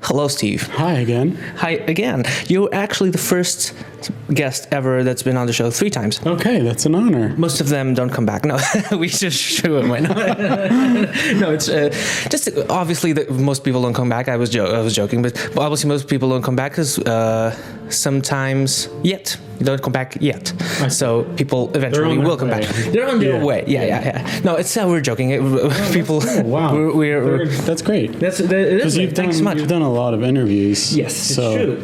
Hello, Steve. Hi again. Hi again. You're actually the first guest ever that's been on the show 3 times. Okay, that's an honor. Most of them don't come back. No, we just show them. No, it's just obviously that most people don't come back. I was joking, but obviously most people don't come back because sometimes yet they don't come back yet. So people eventually will come back. They're on their way. Yeah. No, it's we're joking. People. Oh, wow. That's great. Because you've done a lot of interviews. Yes, so. It's true.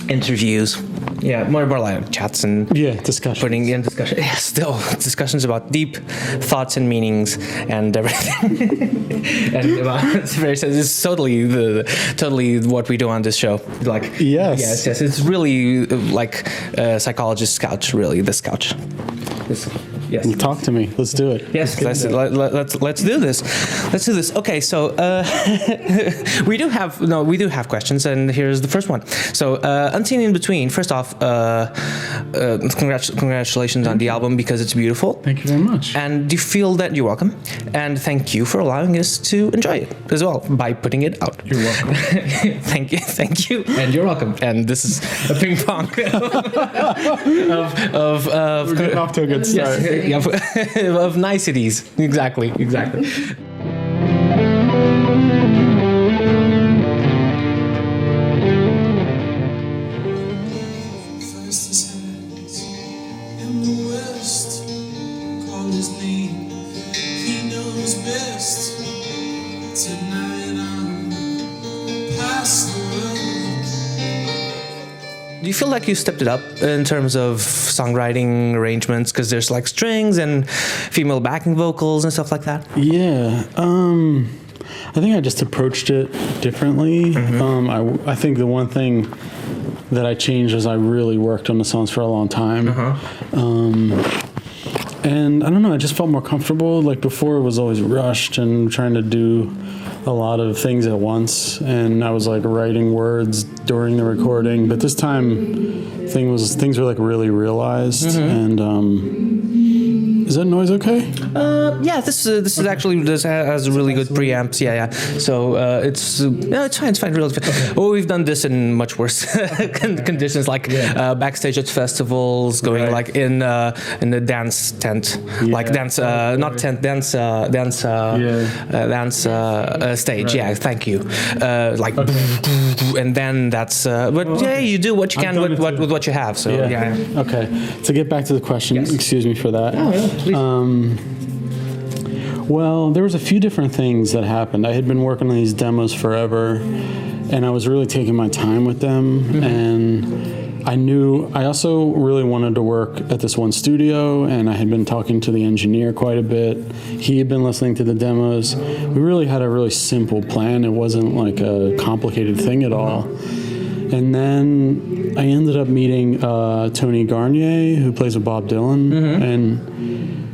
Interviews. Yeah, more like chats and discussions. Putting in discussion. Yeah, still discussions about deep thoughts and meanings and everything. And it's totally what we do on this show. Like yes, it's really like psychologist's couch. Really, this couch. Yes. Talk to me. Let's do it. Yes, let's do this. Let's do this. Okay, so we do have questions, and here's the first one. So Unseen in Between. First off, congratulations on the album because it's beautiful. Thank you very much. And do you feel that you're welcome? And thank you for allowing us to enjoy it as well by putting it out. You're welcome. Thank you, and you're welcome. And this is a ping pong of we're getting off to a good start. Yes. Of niceties. Exactly. Do you feel like you stepped it up in terms of songwriting arrangements? Because there's like strings and female backing vocals and stuff like that. Yeah. I think I just approached it differently. Mm-hmm. I think the one thing that I changed is I really worked on the songs for a long time. And I don't know, I just felt more comfortable. Like before it was always rushed and trying to do a lot of things at once, and I was like writing words during the recording, but this time things were like really realized. And is that noise okay? Yeah, this is actually has really good preamps. Yeah. So it's fine. Really. Okay. Well, we've done this in much worse conditions, like backstage at festivals, going like in the dance tent, like dance, not tent, dance stage. Yeah, thank you. Like, and then that's. But you do what you can with what you have. So yeah. Okay. To get back to the question, excuse me for that. Oh, yeah. Well, there was a few different things that happened. I had been working on these demos forever, and I was really taking my time with them. And I also really wanted to work at this one studio, and I had been talking to the engineer quite a bit. He had been listening to the demos. We really had a really simple plan. It wasn't like a complicated thing at all. And then I ended up meeting Tony Garnier, who plays with Bob Dylan, and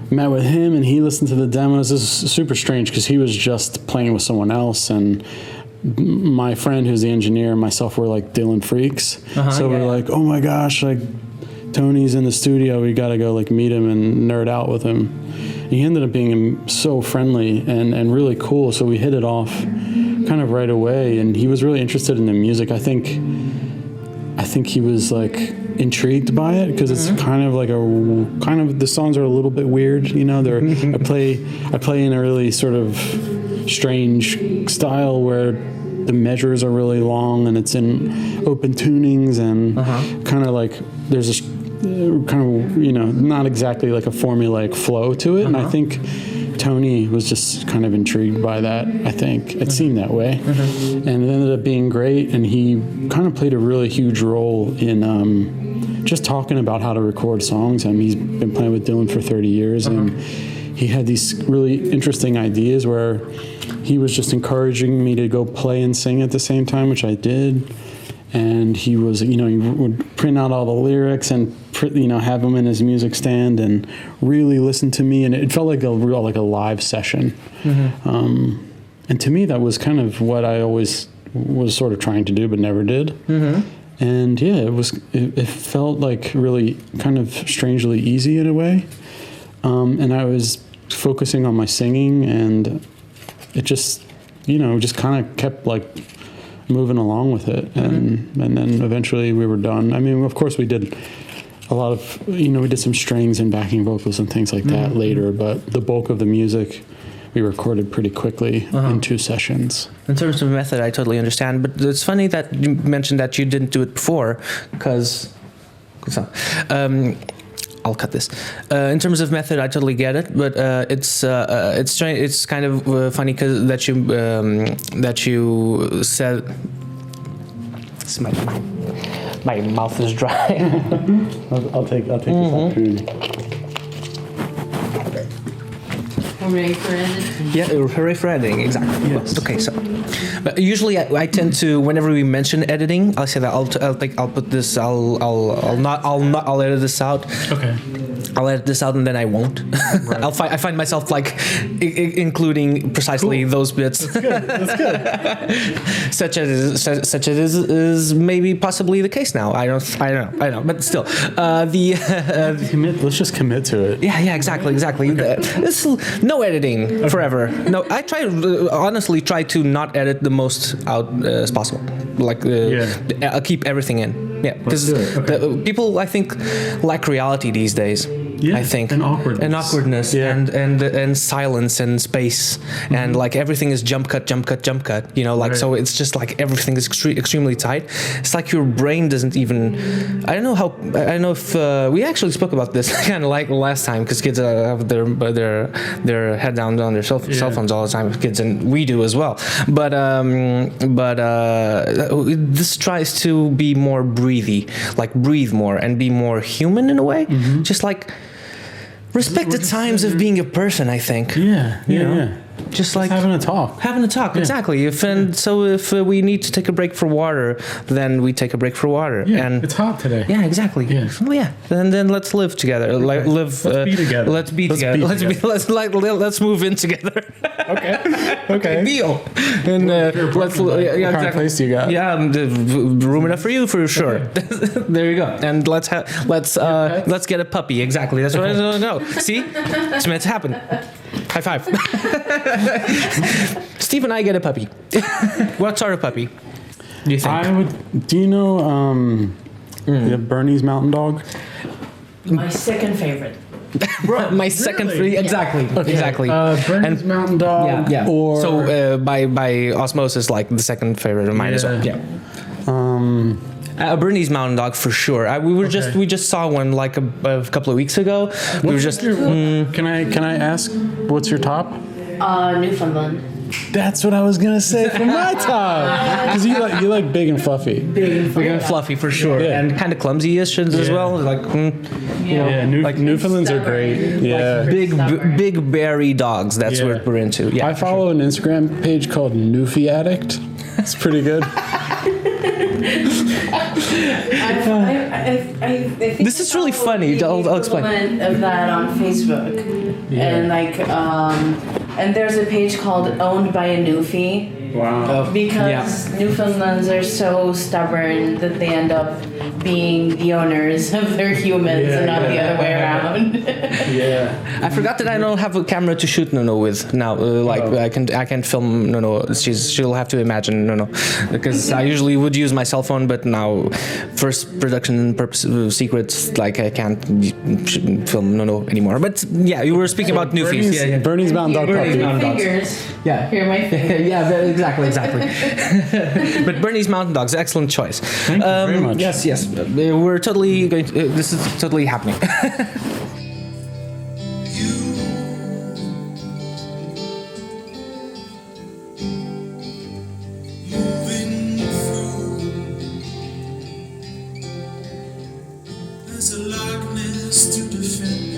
met with him, and he listened to the demos. This is super strange because he was just playing with someone else, and my friend who's the engineer and myself were like Dylan freaks. We're like, oh my gosh, like Tony's in the studio, we got to go like meet him and nerd out with him. And he ended up being so friendly and really cool, so we hit it off kind of right away, and he was really interested in the music. I think he was like intrigued by it because it's kind of the songs are a little bit weird, you know. I play in a really sort of strange style where the measures are really long and it's in open tunings and kind of like there's a kind of, you know, not exactly like a formulaic flow to it. And I think Tony was just kind of intrigued by that. I think it seemed that way. And it ended up being great, and he kind of played a really huge role in just talking about how to record songs. I mean, he's been playing with Dylan for 30 years, and he had these really interesting ideas where he was just encouraging me to go play and sing at the same time, which I did. And he was, you know, he would print out all the lyrics and, you know, have them in his music stand and really listen to me. And it felt like a live session. And to me, that was kind of what I always was sort of trying to do, but never did. And yeah, it felt like really kind of strangely easy in a way. And I was focusing on my singing, and it just, you know, just kind of kept like moving along with it, and then eventually we were done. I mean, of course, we did a lot of, we did some strings and backing vocals and things like that later, but the bulk of the music we recorded pretty quickly in 2 sessions. In terms of method, I totally understand, but it's funny that you mentioned that you didn't do it before, because I'll cut this. In terms of method, I totally get it, but it's strange. It's kind of funny because that you said. My mouth is dry. I'll take this opportunity. Hooray for editing. Yeah, hooray for editing, exactly. Yes. Okay, so but usually I tend to, whenever we mention editing, I'll say that I'll put this, I'll edit this out. Okay. I'll edit this out and then I won't. Right. I find myself like including precisely those bits. That's good. such as is maybe possibly the case now. I don't know, but still, Let's just commit to it. Yeah, exactly. This no editing forever. No, I honestly try to not edit the most out as possible. Like, I'll keep everything in. Yeah, because people, I think, lack reality these days. Yeah, I think and awkwardness, and silence and space, and like everything is jump cut. So it's just like everything is extremely tight. It's like your brain doesn't even. I don't know if we actually spoke about this kind of like last time, because kids have their head down on their cell phones all the time. Kids, and we do as well. But this tries to be more breathy, like breathe more and be more human in a way, just like. Respect the times of being a person, I think. Yeah. Just like having a talk. Exactly. If we need to take a break for water, then we take a break for water. Yeah, and it's hot today. Yeah, exactly. Yeah. Well, yeah. And then let's live together. Okay. Let's be together. Let's move in together. Okay. Deal. And let's. What kind of place do you got? Yeah, room enough for you for sure. There you go. And let's get a puppy. Exactly. That's what I don't know. See, it's meant to happen. High five. Steve and I get a puppy. What sort of puppy do you think? Do you know the Bernese mountain dog? My second favorite. My second favorite. Exactly. Okay. Exactly. Bernese mountain dog. Yeah. Or so by osmosis, like the second favorite of mine as well. Yeah. A Bernese mountain dog for sure. We just saw one like a couple of weeks ago. Can I ask what's your top? Newfoundland. That's what I was gonna say for my top. Because you like big and fluffy. Big and fluffy for sure, and kind of clumsy-ish as well. Like Newfoundlands are great. Yeah, like big berry dogs. That's what we're into. Yeah, I follow an Instagram page called Newfie Addict. It's pretty good. I think this is really funny. I'll explain. Of that on Facebook, and and there's a page called Owned by a Newfie. Wow. Because Newfoundlands are so stubborn that they end up being the owners of their humans and not the other way around. I forgot that I don't have a camera to shoot Nônô with now. I can film Nônô. She'll have to imagine Nônô, because I usually would use my cell phone, but now for production purposes, secrets, like I can't film Nônô anymore. But yeah, you were speaking about Newfies. Bernese mountain dog puppy. Yeah. Here are my fingers. Yeah, exactly. But Bernese mountain dogs, excellent choice. Thank you very much. Yes. We're totally going to, this is totally happening. There's a likeness to defend me.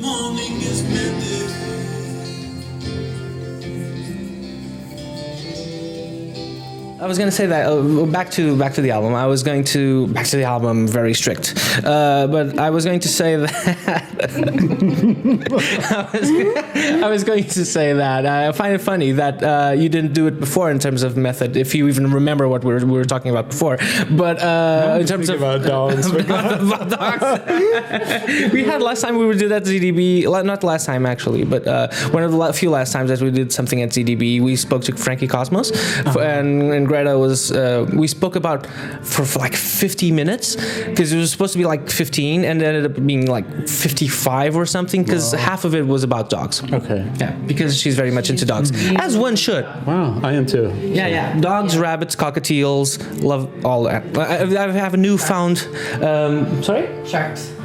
Morning is mended. I was going to say that back to the album. I was going to back to the album. Very strict, but I was going to say that I was going to say that I find it funny that you didn't do it before in terms of method. If you even remember what we were talking about before, but in terms of about dogs, about dogs, we had last time we would do that ZDB. Not last time actually, but one of the few last times that we did something at ZDB, we spoke to Frankie Cosmos, and Greta was. We spoke about for like 50 minutes because it was supposed to be like 15, and it ended up being like 55 or something because half of it was about dogs. Okay. Yeah, because she's very much into dogs, as one should. Wow, I am too. Yeah. Dogs, rabbits, cockatiels, love all that. I have a newfound. Sorry.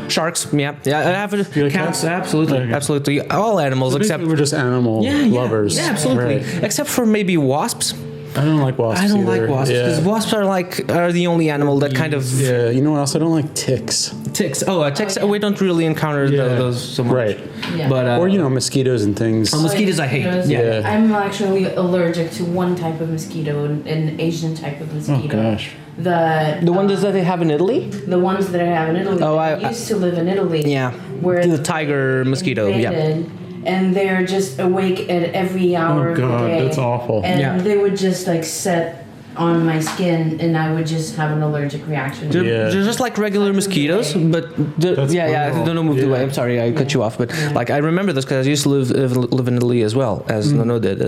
Sharks, yeah. I have like cats, cats? absolutely, Okay. absolutely. All animals So except basically we're just animal lovers. Yeah, absolutely. Right. Except for maybe wasps. I don't like wasps. I don't either. like wasps because wasps are the only animal that kind of Yeah, you know what else? I don't like ticks. ticks. Ticks. We don't really encounter those so much. Right. Yeah. But Or mosquitoes and things. mosquitoes I hate. Mosquitoes. Yeah. I'm actually allergic to one type of mosquito, an Asian type of mosquito. Oh gosh. The ones that they have in Italy. The ones that I have in Italy. I used to live in Italy. Yeah. Where The tiger mosquito. Yeah. invaded, and they're just awake at every hour of the God, day. that's awful. And Yeah. they would just like set on my skin, and I would just have an allergic reaction. They're just like regular mosquitoes, but That's yeah. brutal. No, moved away. I'm sorry, I cut you off, but like I remember this because I used to live in Italy as well, as Nônô did,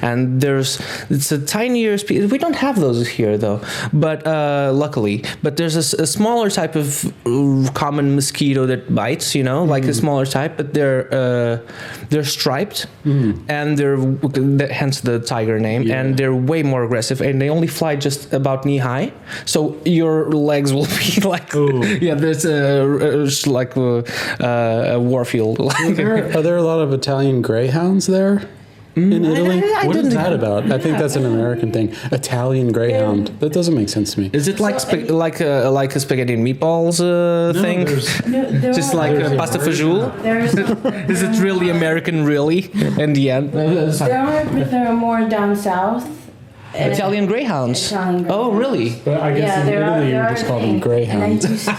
and it's a tinier species. We don't have those here though, but luckily, but there's a smaller type of common mosquito that bites, like a smaller type, but they're striped, and they're hence the tiger name, and they're way more aggressive, and they only fly just about knee high, so your legs will be like there's a warfield. Are there a lot of Italian greyhounds there in Italy? I What is didn't that think- about? I think that's an American thing. Italian greyhound. That doesn't make sense to me. Is it like like a spaghetti and meatballs thing? No, there Just are- like There's pasta fajoule? There's Is it really American? Really? In the end, there are more down south. And Italian greyhounds. Italian Oh, greyhounds. really? But I guess in there are- Italy you there would are just call them things. greyhounds. And I used to,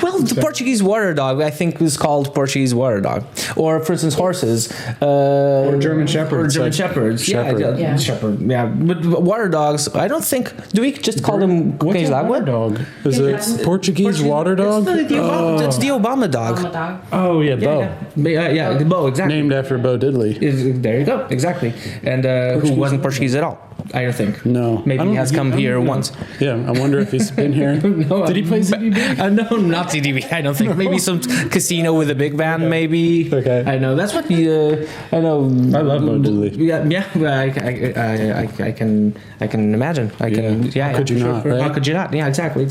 Well, the Portuguese water dog, I think, is called Portuguese water dog. Or, for instance, horses. Or German shepherds. Or German like shepherds. shepherd. Yeah. Shepherd. Yeah. But water dogs, I don't think. Do we just call them What's cães a d'água? water dog? Is it Portuguese water dog? It's the Obama dog. I'm a dog. Oh yeah, Bo. Yeah, Bo, exactly. Named after Bo Diddley. There you go, exactly. And who wasn't Portuguese at all, I don't think. No. Maybe I he don't- has come I don't here know. once. Yeah, I wonder if he's been here. No, Did he play ZDB? No, not ZDB. I don't think. Maybe some casino with a big band. Maybe. Okay. I know. That's what I know. I love Bo Diddley. Yeah. I can imagine. How could you for not, sure. right? How could you not? Yeah, exactly.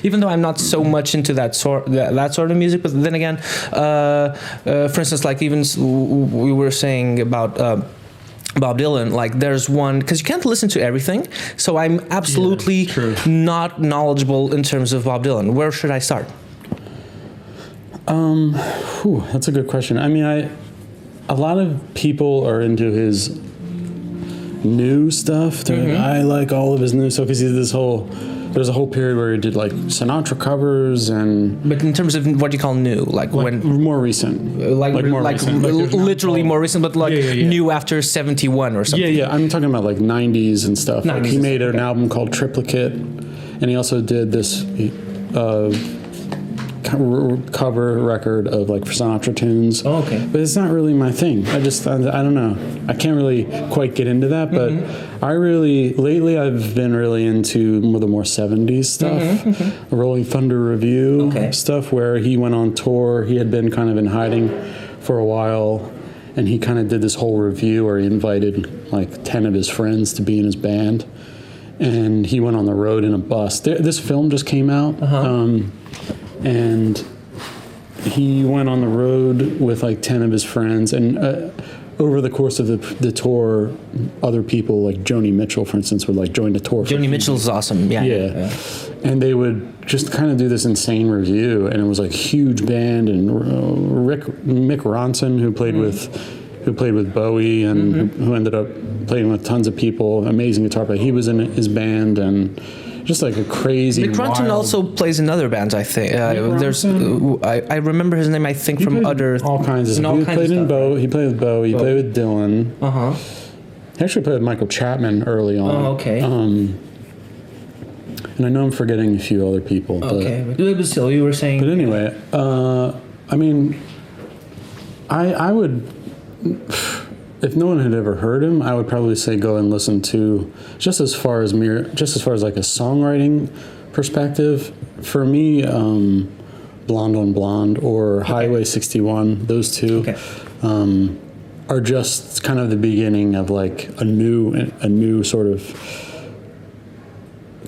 Even though I'm not so much into that sort of music, but then again, for instance, like even we were saying about. Bob Dylan, like there's one because you can't listen to everything, so I'm absolutely not knowledgeable in terms of Bob Dylan. Where should I start? That's a good question. I mean, a lot of people are into his new stuff. They're like, I like all of his new stuff because he did there's a whole period where he did like Sinatra covers and But in terms of what do you call new, like when more recent, more recent. literally more recent, but like new after 71 or something. Yeah. I'm talking about like 90s and stuff. Like 90s he and made stuff, an album called Triplicate, and he also did this cover record of like Sinatra tunes. Oh, okay. But it's not really my thing. I don't know. I can't really quite get into that. But lately I've been really into the more 70s stuff. Rolling Thunder Review stuff where he went on tour. He had been kind of in hiding for a while. And he kind of did this whole review where he invited like 10 of his friends to be in his band. And he went on the road in a bus. This film just came out. And he went on the road with like 10 of his friends. And over the course of the tour, other people like Joni Mitchell, for instance, would like join the tour. Joni Mitchell's awesome. Yeah. And they would just kind of do this insane review. And it was like huge band. And Mick Ronson, who played with who played with Bowie and who ended up playing with tons of people. Amazing guitar player. He was in his band and just like a crazy. Mick Ronson wild- also plays in other bands. I think there's. I remember his name. I think from other all kinds of in stuff. all He kinds played of in stuff, Bowie. He played with Bowie. He played with Dylan. He actually played with Michael Chapman early on. Oh, okay. And I know I'm forgetting a few other people. Okay, but still, you were saying. But anyway, I mean, I would, if no one had ever heard him, I would probably say go and listen to just as far as like a songwriting perspective. For me, Blonde on Blonde or Highway 61, those two. Are just kind of the beginning of like a new sort of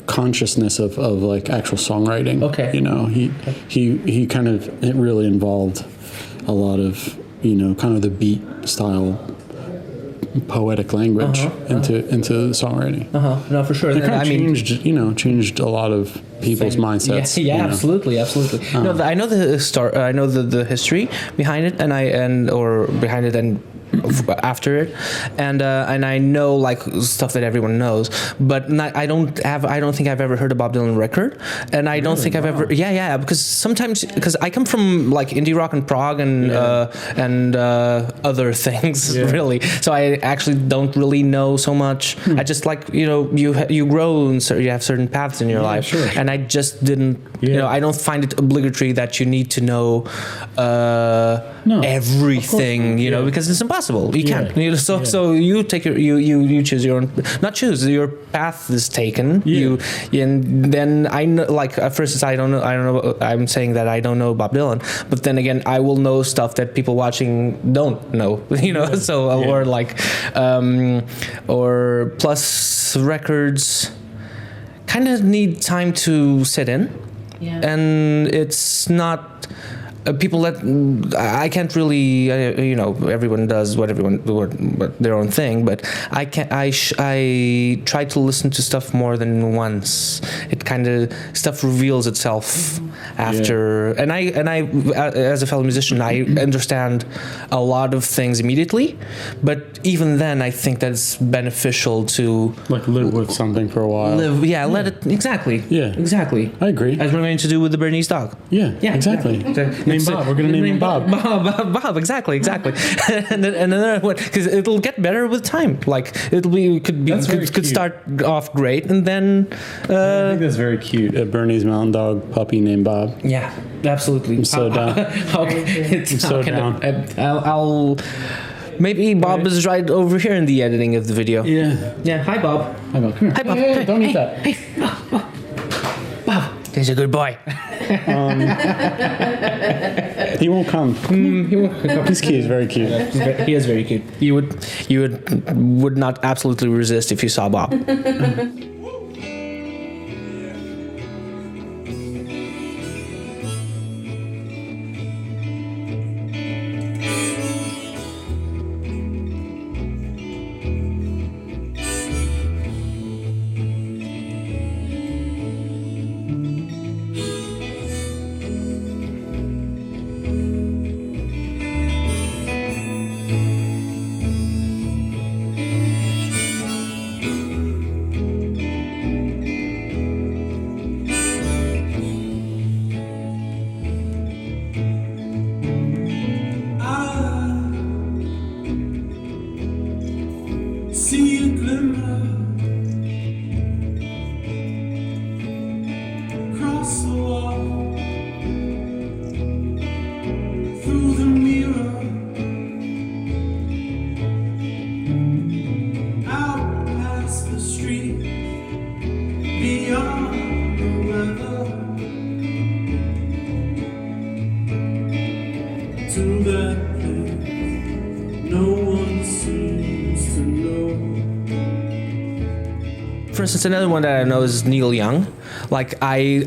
consciousness of like actual songwriting. Okay. You know, he kind of, it really involved a lot of, you know, kind of the beat style poetic language into songwriting. No, for sure. It kind of I mean, changed a lot of people's mindsets. Yeah, you know. absolutely. No, I know I know the history behind it, and after it, and I know like stuff that everyone knows, but I don't think I've ever heard a Bob Dylan record, and I don't think I've ever because sometimes because I come from like indie rock and prog and other things really, so I actually don't really know so much. I just like you grow and so you have certain paths in your life, and I just didn't I don't find it obligatory that you need to know everything because it's impossible. You can't. So you take you choose your own. Not choose. Your path is taken. And then I know. Like for instance, I don't know. I'm saying that I don't know Bob Dylan, but then again, I will know stuff that people watching don't know. Or like, or plus records kind of need time to set in. Yeah. And it's not people that I can't really everyone does what their own thing, but I try to listen to stuff more than once. It kind of stuff reveals itself after, and I as a fellow musician, I understand a lot of things immediately, but even then I think that's beneficial to like live with something for a while. Let it exactly. I agree. As we're going to do with the Bernese dog. Exactly. Name Bob. We're gonna name him Bob. Bob. Exactly. And then another one, because it'll get better with time. Like could start off great, and then. I think that's very cute. A Bernese Mountain Dog puppy named Bob. Yeah, absolutely. I'm so down. I'm so down. I'll. Maybe Bob is right over here in the editing of the video. Yeah. Hi, Bob. Hi, Bob. Come here. Hi, Bob. Hey, don't eat that. Hey, Bob. He's a good boy. He won't come. He won't come. He's cute. He's very cute. He is very cute. You would not absolutely resist if you saw Bob. For instance, another one that I know is Neil Young. Like I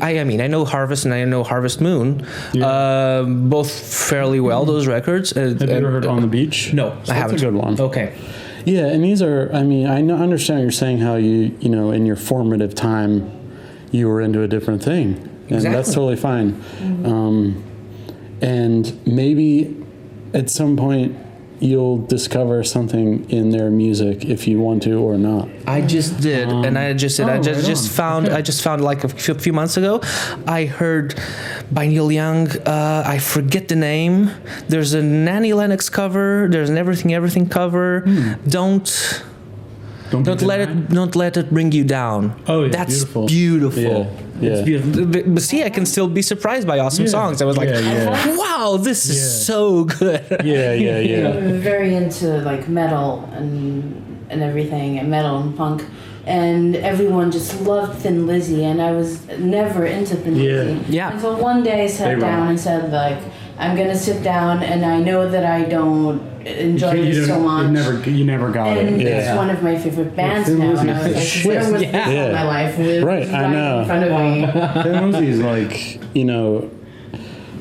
know Harvest and I know Harvest Moon, both fairly well. Those records. Have you ever heard On the Beach? No, I haven't. That's a good one. Okay. Yeah, and these are. I mean, I understand what you're saying. How you in your formative time, you were into a different thing, and that's totally fine. And maybe at some point, you'll discover something in their music if you want to or not. I just did, and I just did. I just found like a few months ago. I heard by Neil Young. I forget the name. There's a Nanny Lennox cover. There's an Everything cover. Don't let it bring you down. Oh, yeah, that's beautiful. Beautiful. Yeah. It's beautiful. But see, I can still be surprised by awesome songs. I was like, wow, this is so good. I'm very into like metal and everything, and metal and punk, and everyone just loved Thin Lizzy, and I was never into Thin Lizzy. Yeah. Until one day I sat down and said, like, I'm gonna sit down, and I know that I don't enjoy it so much. You never got and it. it's one of my favorite bands now. And I was like, where was this all my life? It was I know. in front of me. Thin Lizzy's like,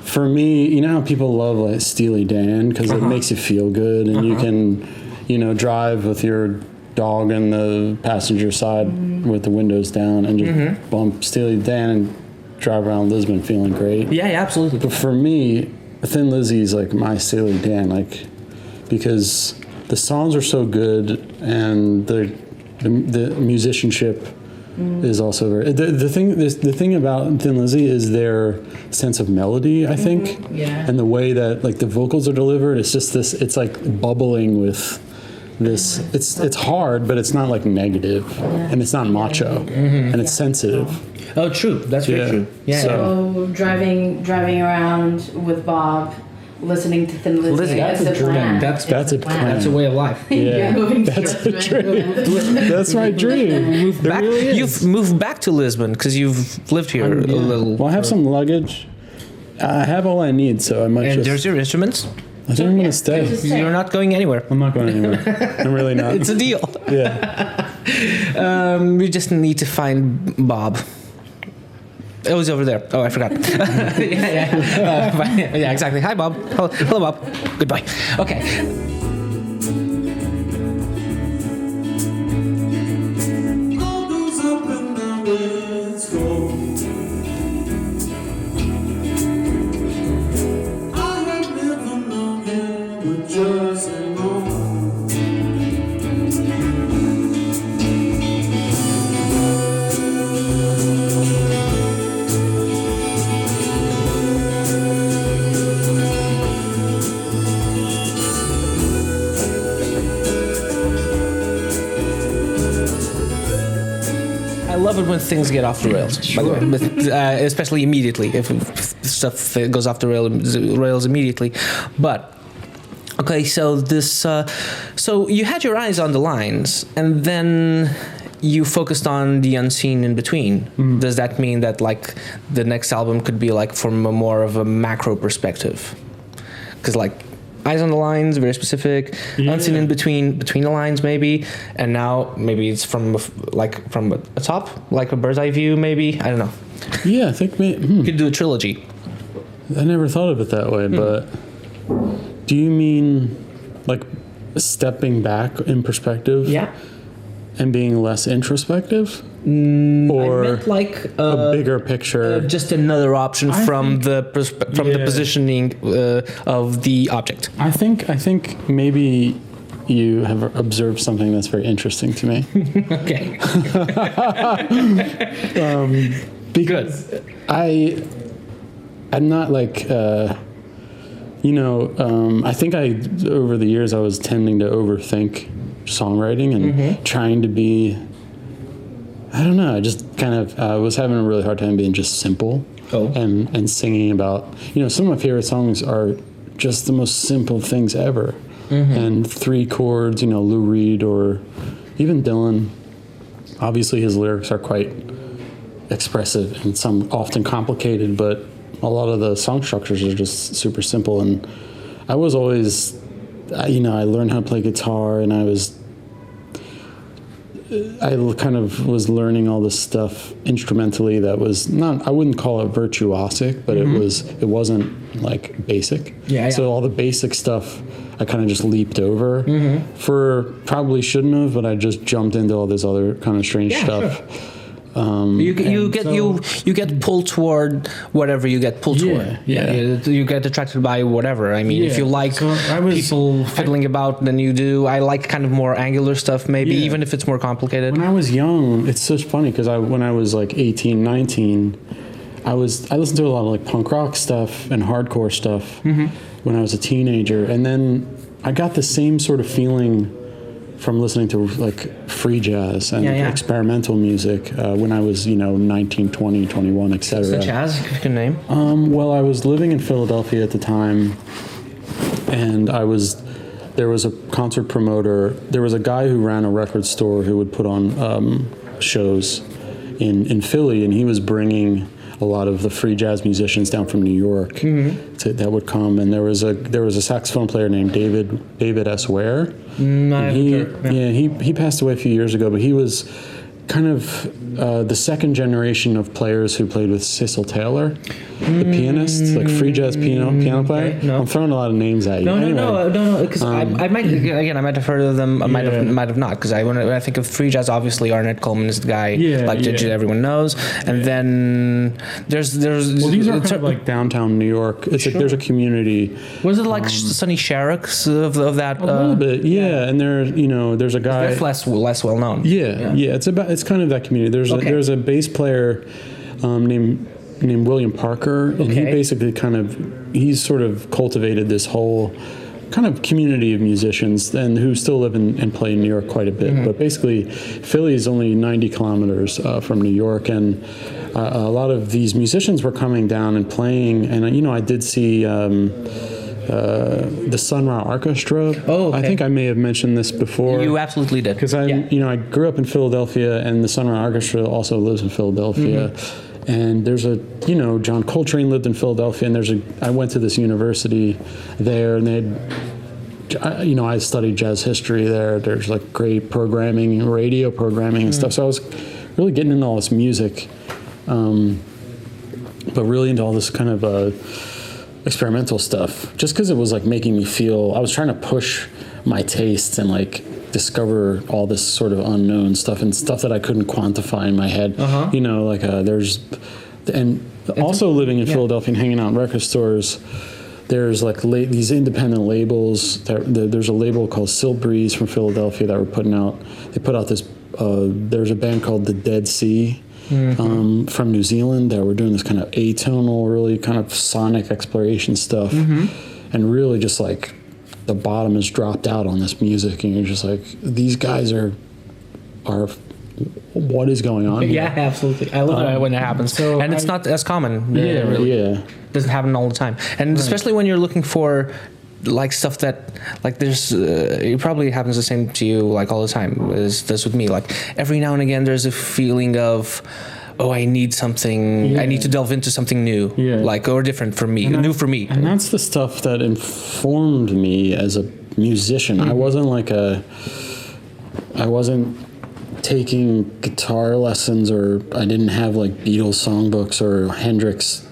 for me, you know how people love like Steely Dan because it makes you feel good, and you can, drive with your dog in the passenger side with the windows down and just bump Steely Dan and drive around Lisbon feeling great. Yeah, absolutely. But for me, Thin Lizzy is like my Steely Dan, like, because the songs are so good and the musicianship is also very. The thing about Thin Lizzy is their sense of melody, I think, and the way that like the vocals are delivered. It's just this. It's like bubbling with this. It's hard, but it's not like negative, and it's not macho, and it's sensitive. Oh, true. That's very true. Yeah. So driving around with Bob, listening to Thin Lizzy. That's a dream. That's a plan. That's a way of life. You're moving That's to a dream. That's my dream. You've moved back to Lisbon because you've lived here a little. Well, I have some luggage. I have all I need, so I might And just. there's your instruments. I think I'm gonna stay. You're not going anywhere. I'm not going anywhere. I'm really not. It's a deal. Yeah. We just need to find Bob. It was over there. Oh, I forgot. Yeah, exactly. Hi, Bob. Hello, Bob. Goodbye. Okay. All goes up and down, let's go. I have never known you, but just know. I love it when things get off the rails, by the way, but, especially immediately, if stuff goes off the rails immediately. But, okay, so so you had your eyes on the lines, and then you focused on the unseen in between. Does that mean that, like, the next album could be, like, from a more of a macro perspective? Because, like, eyes on the lines, very specific. Unseen in between the lines, maybe. And now maybe it's from a top, like a bird's eye view, maybe. I don't know. Yeah, I think You could do a trilogy. I never thought of it that way, but do you mean like stepping back in perspective? Yeah. And being less introspective? I Or meant like a bigger picture? just another option from the positioning of the object. I think maybe you have observed something that's very interesting to me. Okay. Because I'm not like, I think over the years I was tending to overthink songwriting and trying to be, I don't know, I just kind of was having a really hard time being just simple and singing about, some of my favorite songs are just the most simple things ever. And 3 chords, Lou Reed or even Dylan, obviously his lyrics are quite expressive and some often complicated, but a lot of the song structures are just super simple. And I was always, I learned how to play guitar, and I kind of was learning all this stuff instrumentally that was not, I wouldn't call it virtuosic, but it wasn't like basic. Yeah. So all the basic stuff I kind of just leaped over probably shouldn't have, but I just jumped into all this other kind of strange stuff. You get pulled toward whatever you get pulled toward. You get attracted by whatever. I mean, if you like people fiddling about, then you do. I like kind of more angular stuff, maybe, even if it's more complicated. When I was young, it's so funny because when I was like 18, 19, I listened to a lot of like punk rock stuff and hardcore stuff when I was a teenager, and then I got the same sort of feeling from listening to like free jazz and experimental music when I was 19, 20, 21, etc. Such as, if you can name? Well, I was living in Philadelphia at the time, and there was a concert promoter. There was a guy who ran a record store who would put on shows in Philly, and he was bringing a lot of the free jazz musicians down from New York that would come. And there was a saxophone player named David S. Ware. He passed away a few years ago, but he was kind of the second generation of players who played with Cecil Taylor, the pianist, like free jazz piano player. Okay, no. I'm throwing a lot of names at you. No, because I might have heard of them. I might have not, because when I think of free jazz, obviously Arnett Coleman is the guy that everyone knows, and then there's these are kind of like downtown New York. It's like there's a community. Was it like Sonny Sharrock's of that? A little bit, and there's a guy. That's less well known. It's kind of that community. There's a bass player named William Parker, and he basically he's sort of cultivated this whole kind of community of musicians and who still live and play in New York quite a bit. But basically, Philly is only 90 kilometers from New York, and a lot of these musicians were coming down and playing. And I did see the Sun Ra Orchestra. I think I may have mentioned this before. You absolutely did. Because I grew up in Philadelphia, and the Sun Ra Orchestra also lives in Philadelphia. And there's John Coltrane lived in Philadelphia, and I went to this university there, and I studied jazz history there. There's like great programming, radio programming and stuff. So I was really getting into all this music, but really into all this kind of experimental stuff, just because it was like making me feel. I was trying to push my tastes and like discover all this sort of unknown stuff and stuff that I couldn't quantify in my head. Also living in Philadelphia and hanging out in record stores, there's like these independent labels. There's a label called Silk Breeze from Philadelphia that they put out this. There's a band called the Dead Sea from New Zealand that were doing this kind of atonal, really kind of sonic exploration stuff, and really just like the bottom is dropped out on this music, and you're just like, these guys are what is going on here? Yeah, absolutely. I love it when it happens. And it's not as common. It doesn't happen all the time. And especially when you're looking for like stuff that like there's it probably happens the same to you like all the time as does with me. Like every now and again there's a feeling of, I need something. I need to delve into something new, like or different for me, new for me. And that's the stuff that informed me as a musician. I wasn't taking guitar lessons, or I didn't have like Beatles songbooks or Hendrix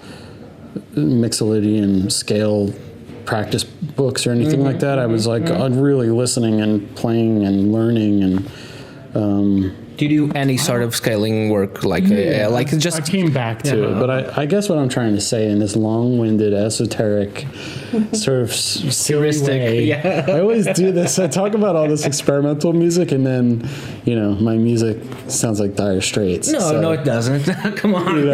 Mixolydian scale practice books or anything like that. I was like really listening and playing and learning and. Do you do any sort of scaling work, like just? I came back to it, but I guess what I'm trying to say in this long-winded, esoteric, sort of silly way. I always do this. I talk about all this experimental music, and then, my music sounds like Dire Straits. No, it doesn't. Come on. It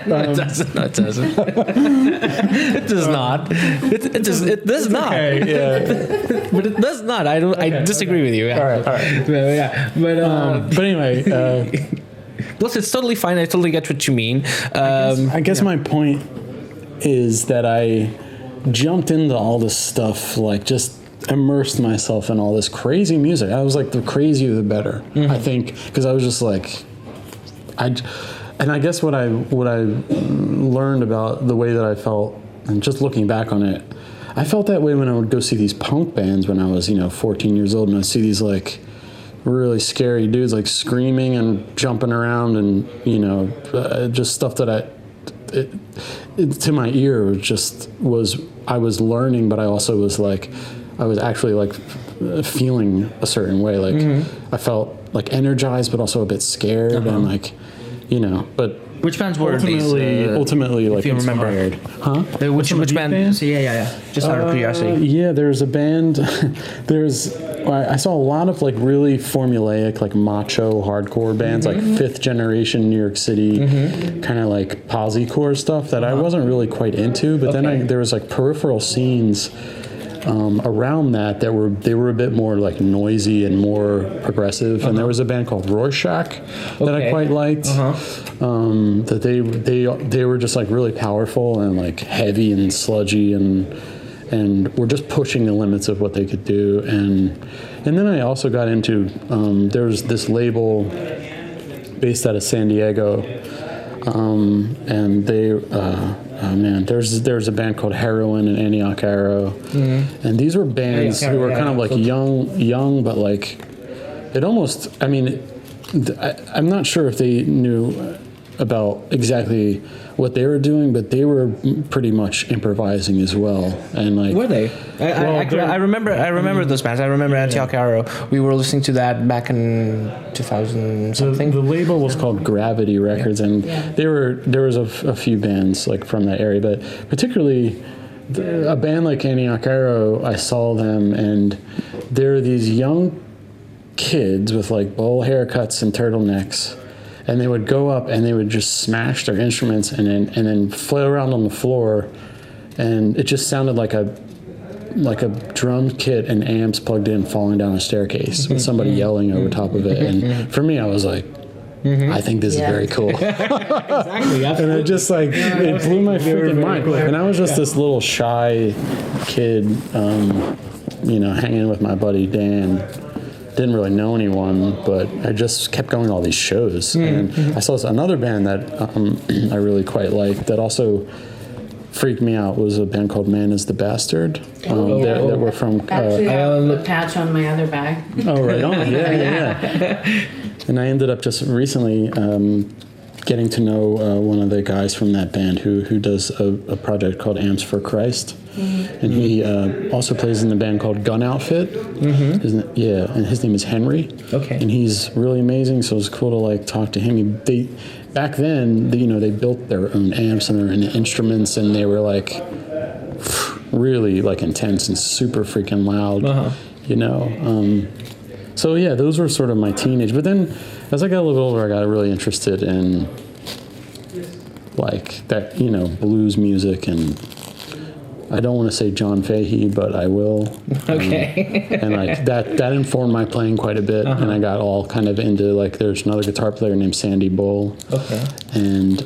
doesn't. It doesn't. It does not. It does not. Okay, but it does not. I disagree with you. All right. But anyway. Plus, it's totally fine. I totally get what you mean. I guess my point is that I jumped into all this stuff, like just immersed myself in all this crazy music. I was like, the crazier the better. I think, because I was just like, I guess what I learned about the way that I felt, and just looking back on it, I felt that way when I would go see these punk bands when I was 14 years old, and I'd see these like really scary dudes like screaming and jumping around, and just stuff that to my ear I was learning, but I also was like, I was actually like feeling a certain way, like I felt like energized but also a bit scared, and like but Which bands were ultimately, like, if you remember. inspired. Huh? Which band? bands? Yeah. Just out of curiosity. Yeah, there's a band. I saw a lot of like really formulaic, like macho hardcore bands, like fifth generation New York City, kind of like posi-core stuff that I wasn't really quite into. But then there was like peripheral scenes around that they were a bit more like noisy and more progressive. And there was a band called Rorschach that I quite liked. That they were just like really powerful and like heavy and sludgy and were just pushing the limits of what they could do. And then I also got into there's this label based out of San Diego, and they there's a band called Heroin and Antioch Arrow, and these were bands who were kind of like young, but like it almost. I mean, I'm not sure if they knew about exactly what they were doing, but they were pretty much improvising as well. And like, were they? I remember those bands. I remember Antioch Arrow. We were listening to that back in 2000 something. The label was called Gravity Records, and there was a few bands like from that area, but particularly a band like Antioch Arrow. I saw them, and they're these young kids with like bowl haircuts and turtlenecks. And they would go up and they would just smash their instruments and then flail around on the floor, and it just sounded like a drum kit and amps plugged in falling down a staircase with somebody yelling over top of it. And for me, I was like, I think this is very cool. Exactly. And it just like it blew my freaking mind. And I was just this little shy kid, hanging with my buddy Dan. Didn't really know anyone, but I just kept going to all these shows. And I saw another band that I really quite liked that also freaked me out was a band called Man is the Bastard. That were from... Actually, I have a patch on my other bag. Oh, right on. Yeah. And I ended up just recently getting to know one of the guys from that band who does a project called Amps for Christ. And he also plays in the band called Gun Outfit. And his name is Henry. Okay. And he's really amazing, so it was cool to like talk to him. Back then, they built their own amps and their own instruments, and they were like really like intense and super freaking loud. So yeah, those were sort of my teenage. But then as I got a little older, I got really interested in like that, blues music, and I don't want to say John Fahey, but I will. Okay. And like that informed my playing quite a bit, and I got all kind of into like there's another guitar player named Sandy Bull. Okay. And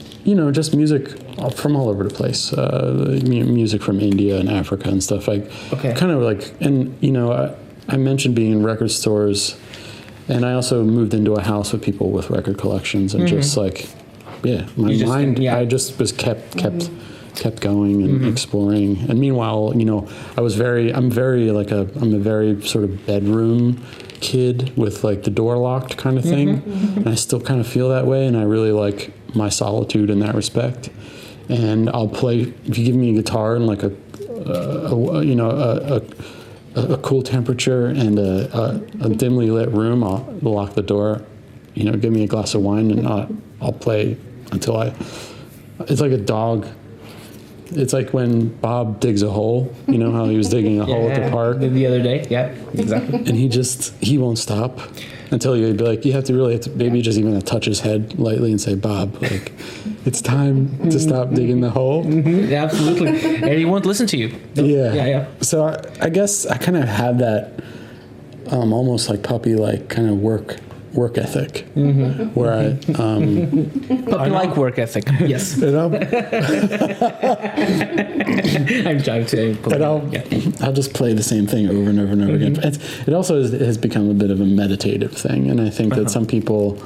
just music from all over the place, music from India and Africa and stuff. Like kind of like, and I mentioned being in record stores, and I also moved into a house with people with record collections, and just like, I just was kept going and exploring. And meanwhile, I'm a very sort of bedroom kid with like the door locked kind of thing, and I still kind of feel that way, and I really like my solitude in that respect. And I'll play, if you give me a guitar and like a cool temperature and a dimly lit room, I'll lock the door, give me a glass of wine, and I'll play until it's like a dog. It's like when Bob digs a hole, how he was digging a hole at the park the other day. Yeah, exactly. And he won't stop until you'd be like, you have to maybe just even touch his head lightly and say, Bob, like, it's time to stop digging the hole. Yeah, absolutely. And he won't listen to you. Yeah. So I guess I kind of had that almost like puppy, like kind of work ethic, where puppy-like work ethic. Yes. I'm trying to. But I'll just play the same thing over and over and over again. It also has become a bit of a meditative thing, and I think that some people,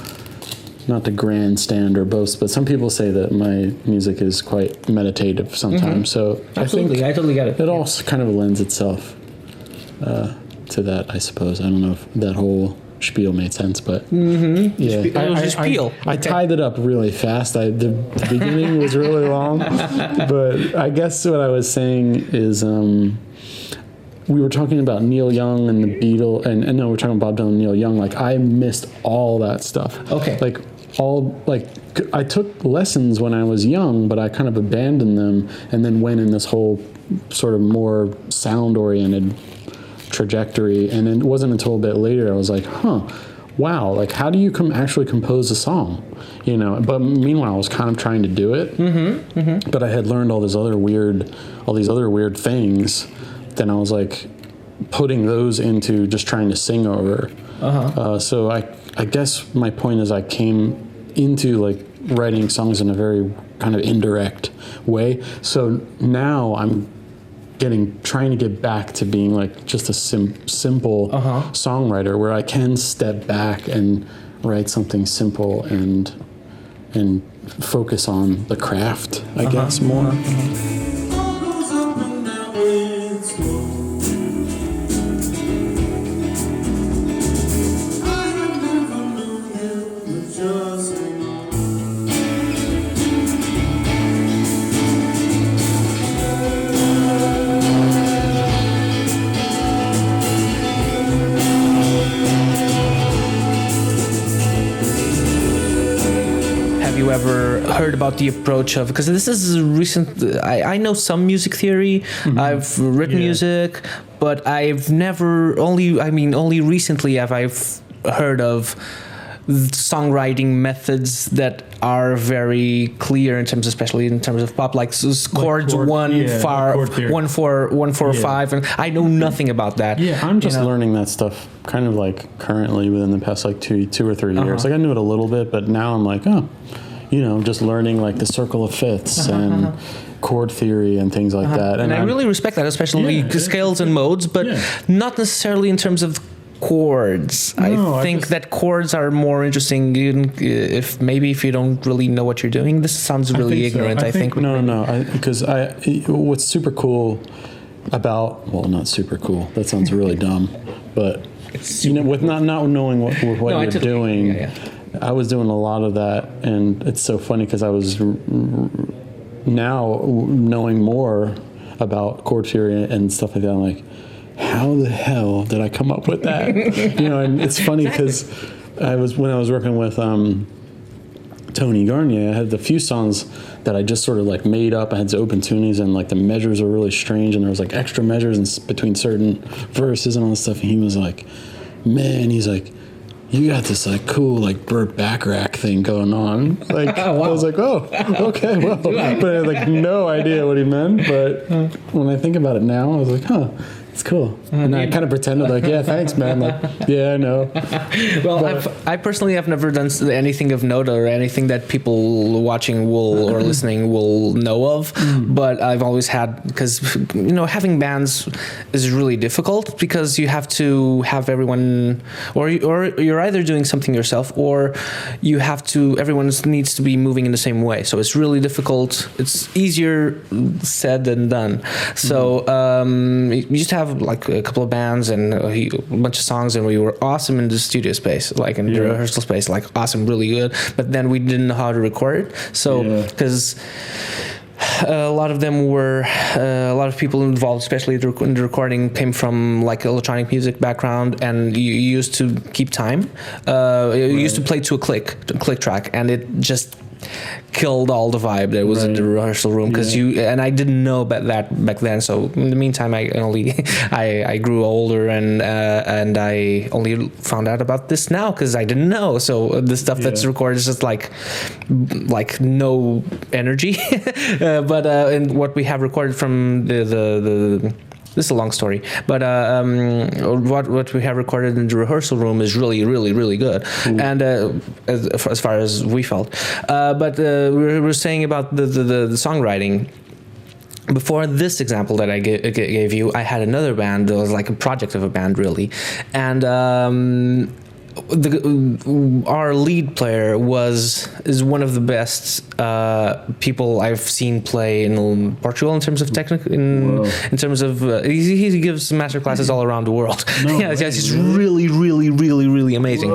not to grandstand or boast, but some people say that my music is quite meditative sometimes. So absolutely, I totally get it. It all kind of lends itself to that, I suppose. I don't know if that whole spiel made sense, but I tied it up really fast. The beginning was really long, but I guess what I was saying is we were talking about Neil Young and the Beatles, and no, we're talking about Bob Dylan and Neil Young. Like, I missed all that stuff. Okay. Like, I took lessons when I was young, but I kind of abandoned them and then went in this whole sort of more sound-oriented trajectory. And it wasn't until a bit later I was like, wow, like how do you actually compose a song? You know, but meanwhile I was kind of trying to do it. But I had learned all these other weird things. Then I was like putting those into just trying to sing over. So I guess my point is I came into like writing songs in a very kind of indirect way. So now I'm trying to get back to being like just a simple songwriter where I can step back and write something simple and focus on the craft, I guess, more. Goes up and down its goes. I have never known you, but just Have you ever heard about the approach of, because this is recent, I know some music theory, I've written music, but I've never, only recently have I heard of songwriting methods that are very clear in terms, especially in terms of pop, like chords, chord 1 4 5, and I know nothing about that. I'm just learning that stuff kind of like currently within the past like two or 3 years. Like I knew it a little bit, but now I'm like, just learning like the circle of fifths and chord theory and things like that. And I really respect that, especially scales and modes, but not necessarily in terms of chords. I think that chords are more interesting if you don't really know what you're doing. This sounds really ignorant. I think no, because what's super cool about, well, not super cool, that sounds really dumb, but with not knowing what you're doing, I was doing a lot of that, and it's so funny because I was now knowing more about chord theory and stuff like that. I'm like, how the hell did I come up with that? And it's funny because when I was working with Tony Garnier, I had a few songs that I just sort of like made up. I had to open tunings and like the measures were really strange, and there was like extra measures between certain verses and all this stuff. And he was like, man, he's like, you got this like cool like Burt Bacharach thing going on. Like I was like, oh, okay, well, but I had like no idea what he meant. But when I think about it now, I was like, it's cool. And I kind of pretended like, yeah, thanks, man. Like, yeah, I know. Well, I personally have never done anything of note or anything that people watching or listening will know of. But I've always had, because, having bands is really difficult because you have to have everyone, or you're either doing something yourself or everyone needs to be moving in the same way. So it's really difficult. It's easier said than done. So you just have like a couple of bands and a bunch of songs, and we were awesome in the studio space, like in the rehearsal space, like awesome, really good. But then we didn't know how to record it. So because a lot of them were a lot of people involved, especially in the recording, came from like electronic music background, and you used to keep time. You used to play to a click track, and it just killed all the vibe that was in the rehearsal room, because I didn't know about that back then. So in the meantime, I grew older, and I only found out about this now because I didn't know. So the stuff that's recorded is just like no energy. But and what we have recorded from the this is a long story, but what we have recorded in the rehearsal room is really, really, really good. And as far as we felt, but we were saying about the songwriting. Before this example that I gave you, I had another band that was like a project of a band, really, and our lead player is one of the best people I've seen play in Portugal in terms of in terms of he gives master classes all around the world. He's really, really, really, really amazing.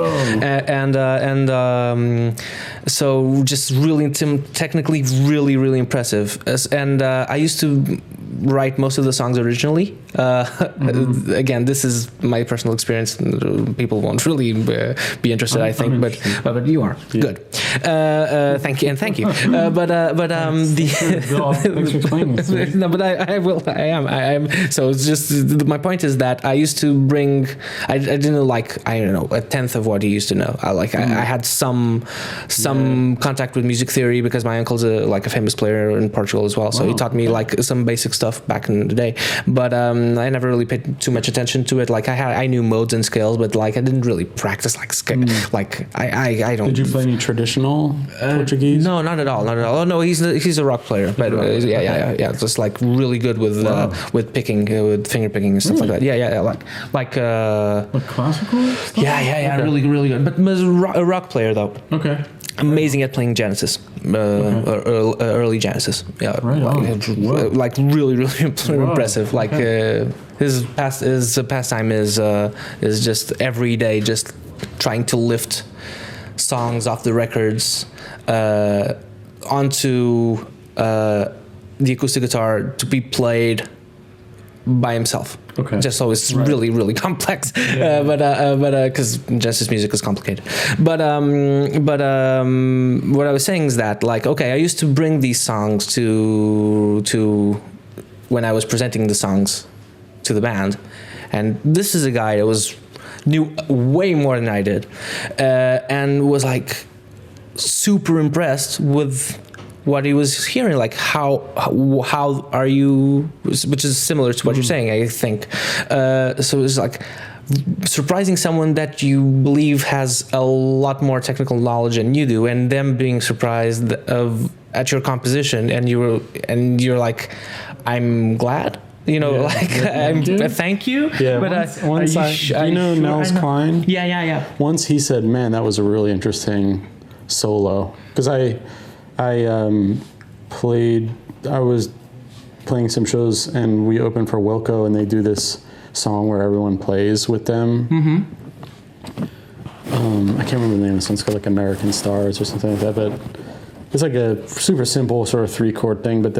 so just really technically really impressive. And I used to write most of the songs originally. Again, this is my personal experience. People won't really be interested, I think, but you are good. Thank you, and thank you. Thanks for explaining this. No, but I will. I am. So it's just my point is that I used to bring. I didn't know, like, I don't know, a tenth of what he used to know. I had some contact with music theory because my uncle's a famous player in Portugal as well. So he taught me like some basic stuff back in the day. But I never really paid too much attention to it. Like I knew modes and scales, but like I didn't really practice like like I don't. Did you play any traditional Portuguese? No, not at all. Not at all. Oh no, he's a rock player, but yeah. Just like really good with picking, with finger picking and stuff like that. Yeah. Like classical stuff? Yeah. Really good. But a rock player though. Okay. Amazing at playing Genesis, early Genesis. Yeah, right on. Like really impressive. Like his pastime is just every day just trying to lift songs off the records onto the acoustic guitar to be played by himself. Okay. Just so it's really complex, but because Genesis music is complicated. But what I was saying is that, like, okay, I used to bring these songs to when I was presenting the songs to the band, and this is a guy that knew way more than I did, and was like super impressed with what he was hearing, like how are you, which is similar to what you're saying, I think. So it's like surprising someone that you believe has a lot more technical knowledge than you do, and them being surprised at your composition, and you're like, I'm glad. Thank you. Yeah, but once you know Nels Cline? Yeah. Once he said, "Man, that was a really interesting solo," because I was playing some shows and we opened for Wilco, and they do this song where everyone plays with them. I can't remember the name of the song. It's called like American Stars or something like that, but it's like a super simple sort of 3-chord thing, but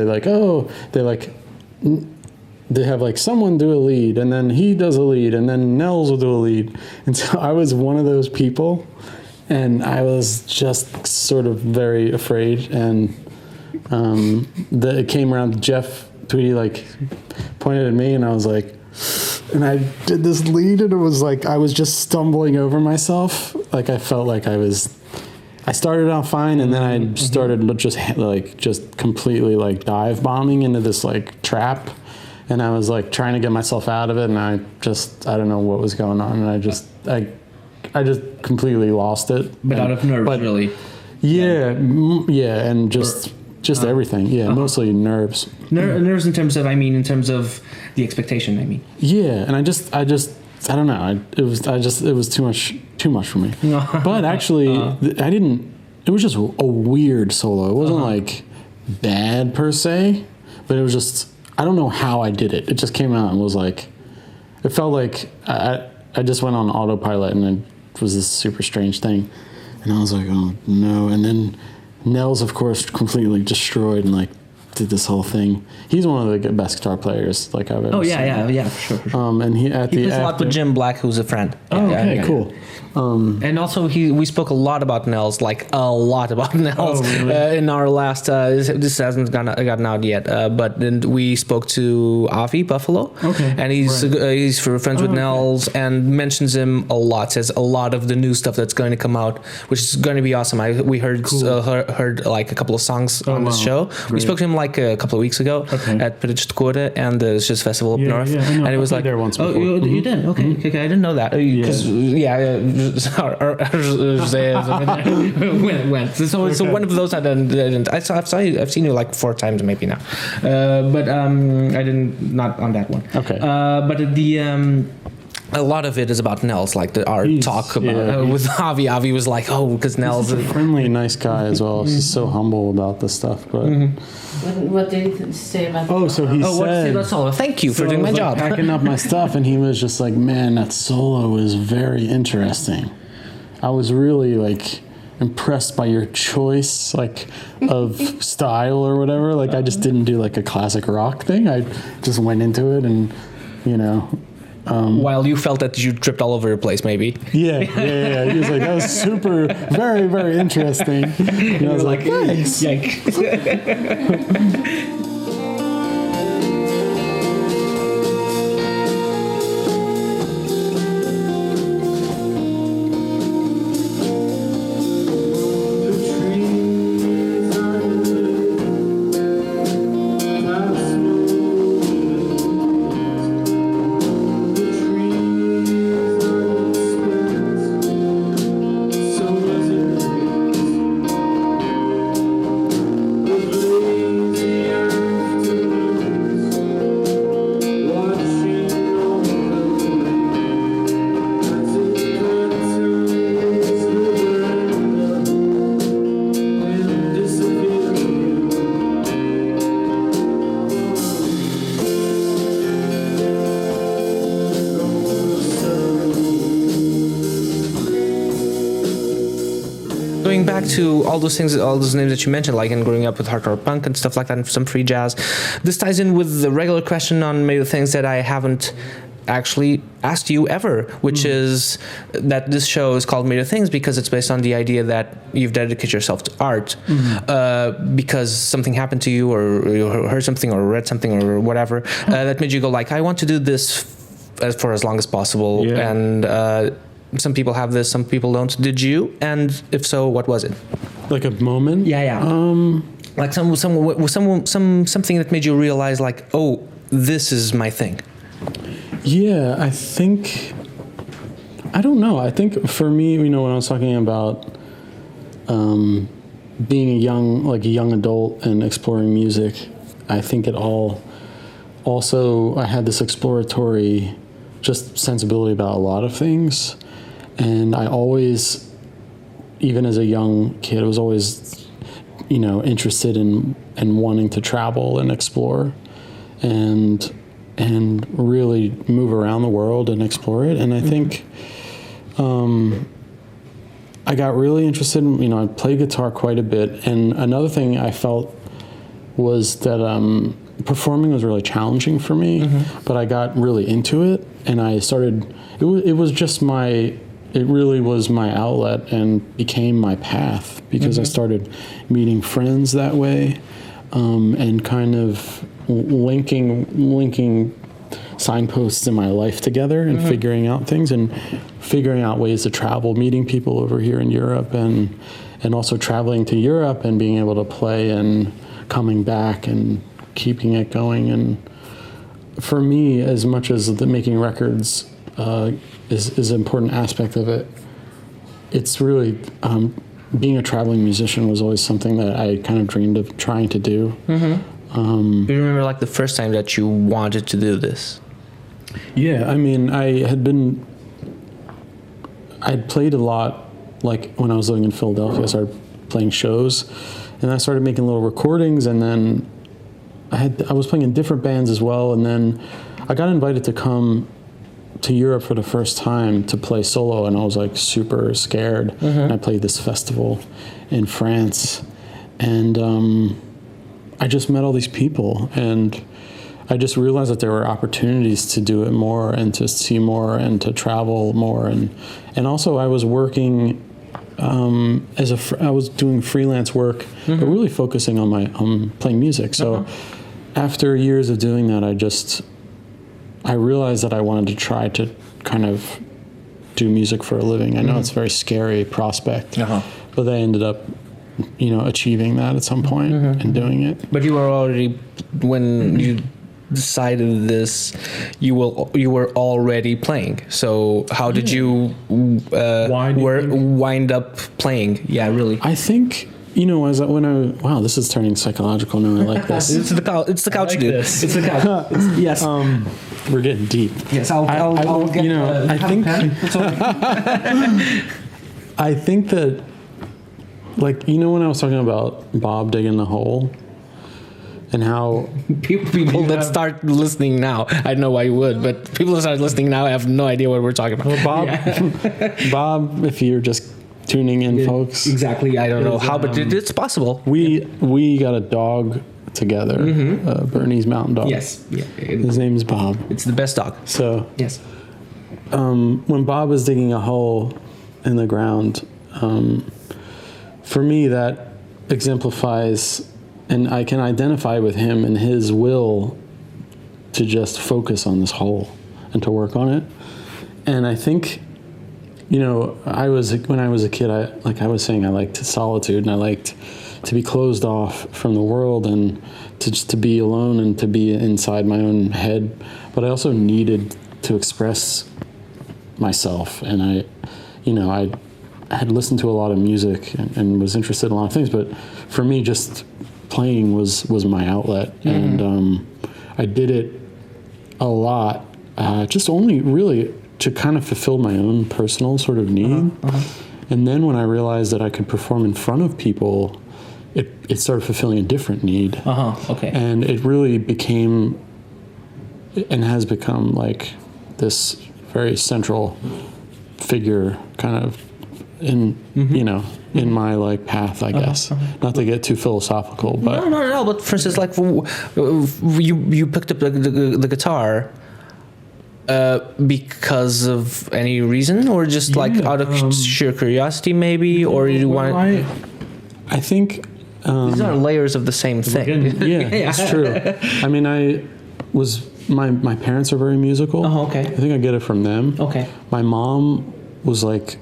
they have like someone do a lead, and then he does a lead, and then Nels will do a lead. And so I was one of those people, and I was just sort of very afraid. And it came around, Jeff Tweedy like pointed at me, and I was like, and I did this lead, and it was like I was just stumbling over myself. Like I felt like I started out fine, and then I started just completely like dive bombing into this like trap. And I was like trying to get myself out of it, and I don't know what was going on, and I just completely lost it. But out of nerves, really. Yeah, and just everything. Yeah, mostly nerves. Nerves in terms of the expectation. I mean. Yeah, and I don't know. It was too much for me. But actually, I didn't. It was just a weird solo. It wasn't like bad per se, but it was just. I don't know how I did it. It just came out and was like, it felt like I just went on autopilot, and it was this super strange thing. And I was like, oh no. And then Nels, of course, completely destroyed and like did this whole thing. He's one of the best guitar players like I've ever seen. Yeah, for sure. And he plays a lot with Jim Black, who's a friend. Cool. And also we spoke a lot about Nels, in our last. This hasn't gotten out yet, but then we spoke to Avi Buffalo. Okay. And he's friends with Nels and mentions him a lot. Says a lot of the new stuff that's going to come out, which is going to be awesome. We heard like a couple of songs on the show. Great. We spoke to him like a couple of weeks ago at Pedicitore and the Jazz Festival up north. Yeah, I know. And it was like, there once before. You did? Okay, I didn't know that. Because went. So one of those I didn't. I've seen you like 4 times maybe now, but I didn't, not on that one. Okay. But a lot of it is about Nels, like our talk about with Avi. Avi was like, because Nels is a friendly, nice guy as well. He's so humble about this stuff. But what did he say about? What did he say about solo? Thank you for doing my job. Packing up my stuff, and he was just like, man, that solo is very interesting. I was really like impressed by your choice, like, of style or whatever. Like, I just didn't do like a classic rock thing. I just went into it, and While you felt that you tripped all over your place, maybe. yeah. He was like, that was super, very, very interesting. And I was like, thanks. Yikes. Going back to all those things, all those names that you mentioned, like in growing up with hardcore punk and stuff like that, and some free jazz, this ties in with the regular question on maybe the things that I haven't actually asked you ever, which is that this show is called Made of Things because it's based on the idea that you've dedicated yourself to art because something happened to you, or you heard something or read something or whatever that made you go like, I want to do this for as long as possible. Yeah. And some people have this, some people don't. Did you? And if so, what was it? Like a moment? Yeah. Like something that made you realize, like, oh, this is my thing. Yeah, I don't know. I think for me, when I was talking about being a young adult and exploring music, I think it all also, I had this exploratory just sensibility about a lot of things. And I always, even as a young kid, was always, interested in wanting to travel and explore and really move around the world and explore it. And I think I got really interested in, I played guitar quite a bit. And another thing I felt was that performing was really challenging for me, but I got really into it. And I started, it really was my outlet and became my path because I started meeting friends that way and kind of linking signposts in my life together and figuring out things and figuring out ways to travel, meeting people over here in Europe and also traveling to Europe and being able to play and coming back and keeping it going. And for me, as much as making records is an important aspect of it, it's really being a traveling musician was always something that I kind of dreamed of trying to do. Do you remember like the first time that you wanted to do this? Yeah, I mean, I'd played a lot, like when I was living in Philadelphia. I started playing shows, and I started making little recordings, and then I was playing in different bands as well, and then I got invited to come to Europe for the first time to play solo, and I was like super scared. And I played this festival in France, and I just met all these people, and I just realized that there were opportunities to do it more and to see more and to travel more, and also I was working I was doing freelance work, but really focusing on my playing music. So after years of doing that, I realized that I wanted to try to kind of do music for a living. I know it's a very scary prospect, but I ended up, achieving that at some point and doing it. But you were already, when you decided this, you were already playing. So how did you wind up playing? Yeah, really. I think, wow, this is turning psychological now. I like this. It's the couch, like dude. this. It's the couch. Yes. We're getting deep. Yes, I'll get. I think. I think that, when I was talking about Bob digging the hole, and how people that start listening now, I don't know why you would, but people that start listening now have no idea what we're talking about. Well, Bob, Bob, if you're just tuning in, folks. Exactly. I don't know how, but it's possible. We got a dog together, a Bernese mountain dog. Yes. Yeah. His name's Bob. It's the best dog. So Yes. when Bob was digging a hole in the ground, for me that exemplifies, and I can identify with him and his will to just focus on this hole and to work on it. And I think, when I was a kid, I was saying, I liked solitude and I liked to be closed off from the world and to be alone and to be inside my own head. But I also needed to express myself. And I had listened to a lot of music and was interested in a lot of things. But for me, just playing was my outlet. And I did it a lot, just only really to kind of fulfill my own personal sort of need. And then when I realized that I could perform in front of people, it started fulfilling a different need. Okay. And it really became and has become like this very central figure kind of in, in my like path, I guess. Not to get too philosophical, but No. But for instance, like you picked up the guitar because of any reason, or just like out of sheer curiosity, maybe, or you want? I think These are layers of the same thing. yeah, it's true. I mean, my parents are very musical. Okay. I think I get it from them. Okay. My mom was like,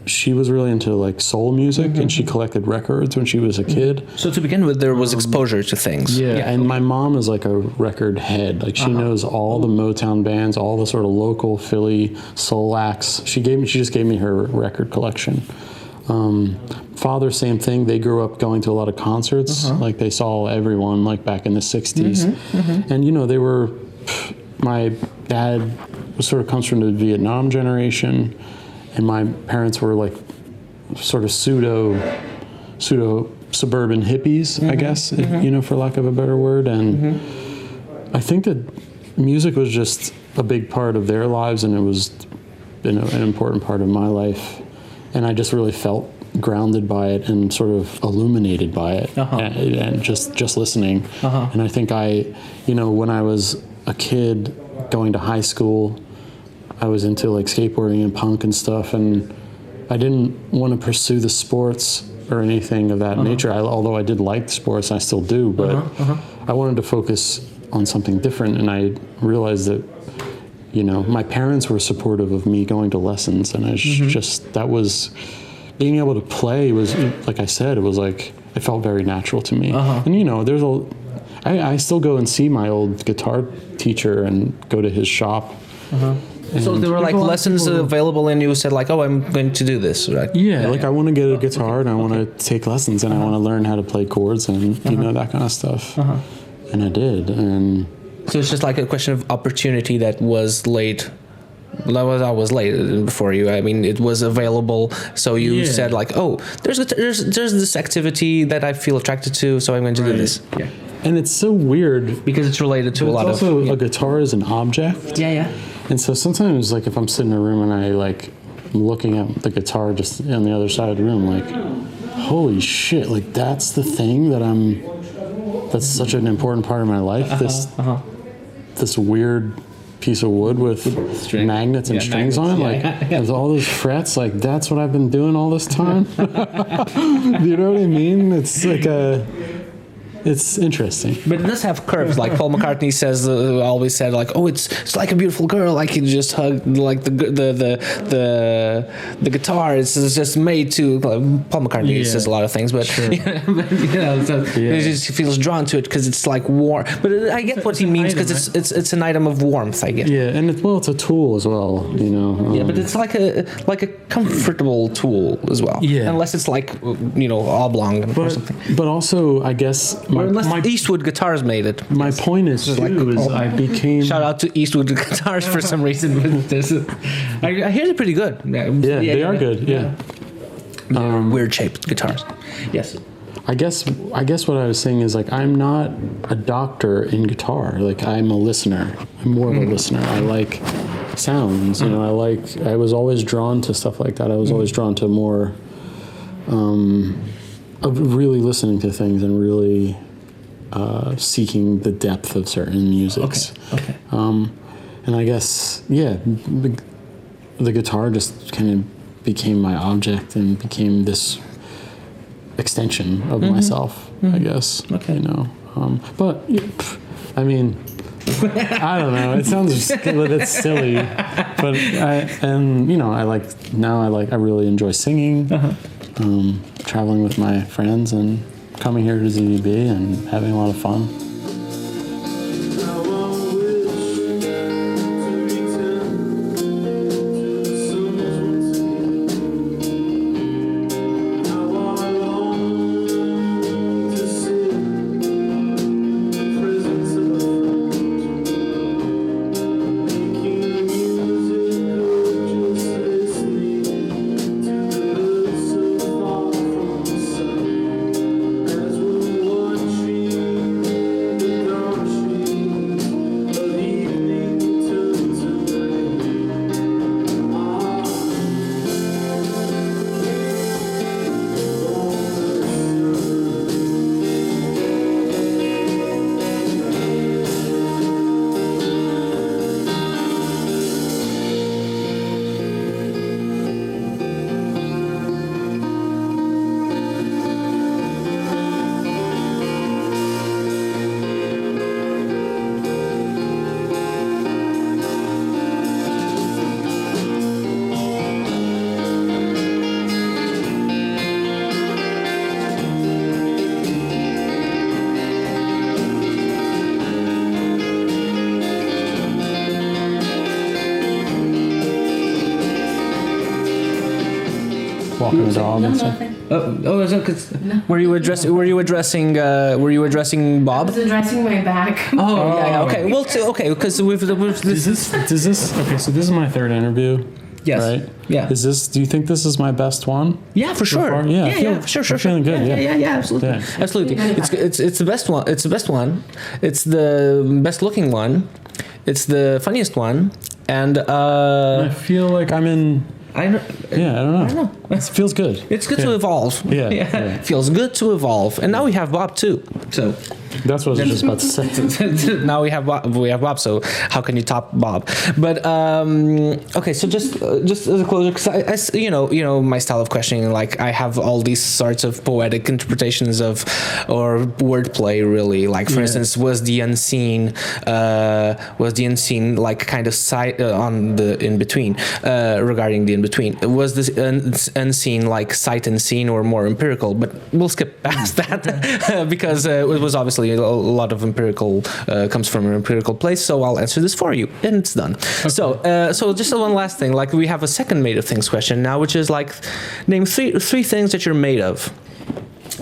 she was really into like soul music, and she collected records when she was a kid. So to begin with, there was exposure to things. Yeah, and my mom is like a record head. Like she knows all the Motown bands, all the sort of local Philly soul acts. She just gave me her record collection. Father, same thing. They grew up going to a lot of concerts. Like they saw everyone like back in the 60s. And they were, my dad comes from the Vietnam generation, and my parents were like sort of pseudo suburban hippies, I guess, for lack of a better word. And I think that music was just a big part of their lives, and it was an important part of my life. And I just really felt grounded by it and sort of illuminated by it, and just listening. And I think when I was a kid going to high school, I was into like skateboarding and punk and stuff, and I didn't want to pursue the sports or anything of that nature. Although I did like sports, I still do, but I wanted to focus on something different. And I realized that, my parents were supportive of me going to lessons, and I that was, being able to play was, like I said, it was like, it felt very natural to me. And I still go and see my old guitar teacher and go to his shop. So there were like lessons available, and you said like, "Oh, I'm going to do this," right? Yeah, I want to get a guitar and I want to take lessons and I want to learn how to play chords and that kind of stuff. And I did, and so it's just like a question of opportunity that was late. I was late before you. I mean, it was available, so you said like, "Oh, there's this activity that I feel attracted to, so I'm going to do this." Yeah. And it's so weird because it's related to a lot of. Also, a guitar is an object. Yeah. And so sometimes, like, if I'm sitting in a room and I, like, I'm looking at the guitar just on the other side of the room, like, holy shit, like, that's the thing that's such an important part of my life. This weird piece of wood with magnets and strings on it, with all those frets, like, that's what I've been doing all this time. You know what I mean? It's like it's interesting, but it does have curves. Like Paul McCartney always said, like, "Oh, it's like a beautiful girl. Like you just hug like the guitar. It's just made to." Paul McCartney says a lot of things, but he just feels drawn to it because it's like warm. But I get what he means because it's an item of warmth. I guess. Yeah, and it's a tool as well. Yeah, but it's like a comfortable tool as well. Yeah, unless it's like oblong or something. But also, I guess. Unless Eastwood Guitars made it. My point is, I became... Shout out to Eastwood Guitars for some reason. I hear they're pretty good. Yeah, they are good, yeah. Weird shaped guitars. Yes. I guess what I was saying is, like, I'm not a doctor in guitar. Like, I'm a listener. I'm more of a listener. I like sounds. You know, I was always drawn to stuff like that. I was always drawn to more of really listening to things and really seeking the depth of certain musics. Okay. And I guess, yeah, the guitar just kind of became my object and became this extension of myself, I guess. Okay. You know, but I mean, I don't know. It sounds it's silly, but I really enjoy singing, traveling with my friends, and coming here to ZDB and having a lot of fun. Now I wish to return to the summers once again. Now I long to sit in the presence of a friend, making music or just listening to the birds so far from the sun. As we're watching the gum trees of evening turn to night, Walking the dog and stuff. Were you addressing Bob? I was addressing my back. Oh, yeah. Okay. Well, okay, because we've Does this okay? So this is my third interview. Yes. Right. Yeah. Do you think this is my best one? Yeah, for sure. far? Yeah, I feel- sure. I'm feeling good, yeah. Absolutely, Yeah. absolutely. It's the best one. It's the best one. It's the best looking one. It's the funniest one. And I feel like I'm in. I know. Yeah, I don't know. It feels good. It's good to evolve. Yeah. Feels good to evolve. And now we have Bob too. So That's what I was just about to say. now we have Bob. So how can you top Bob? But okay. So just as a closer, because you know my style of questioning. Like I have all these sorts of poetic interpretations of or wordplay. Really, like for instance, was the unseen like kind of sight on the in between regarding the in between? Was this unseen like sight and seen or more empirical? But we'll skip past that because it was obviously a lot of empirical comes from an empirical place. So I'll answer this for you, and it's done. Okay. So just one last thing. Like we have a second made of things question now, which is like name three things that you're made of.